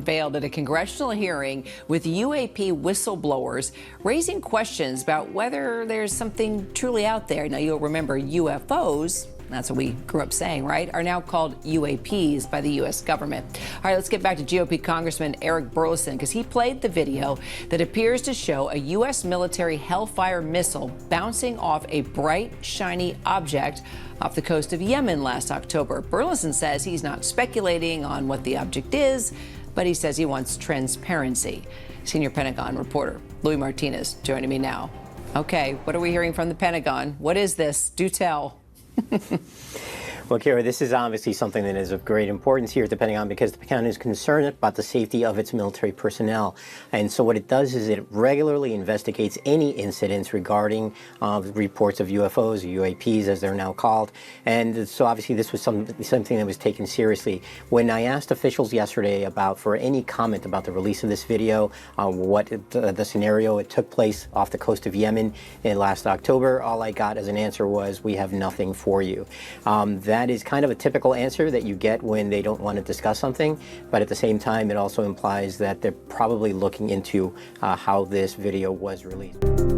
unveiled at a congressional hearing with UAP whistleblowers raising questions about whether there's something truly out there. Now, you'll remember UFOs, that's what we grew up saying, right, are now called UAPs by the U.S. government. All right, let's get back to GOP Congressman Eric Burlison, because he played the video that appears to show a U.S. military Hellfire missile bouncing off a bright, shiny object off the coast of Yemen last October. Burlison says he's not speculating on what the object is, but he says he wants transparency. Senior Pentagon reporter Louis Martinez joining me now. Okay, what are we hearing from the Pentagon? What is this? Do tell. Well, Kara, this is obviously something that is of great importance here at the Pentagon because the Pentagon is concerned about the safety of its military personnel. And so what it does is it regularly investigates any incidents regarding reports of UFOs, or UAPs as they're now called. And so obviously this was something that was taken seriously. When I asked officials yesterday for any comment about the release of this video, the scenario, it took place off the coast of Yemen in last October, all I got as an answer was, we have nothing for you. That is kind of a typical answer that you get when they don't want to discuss something, but at the same time, it also implies that they're probably looking into how this video was released.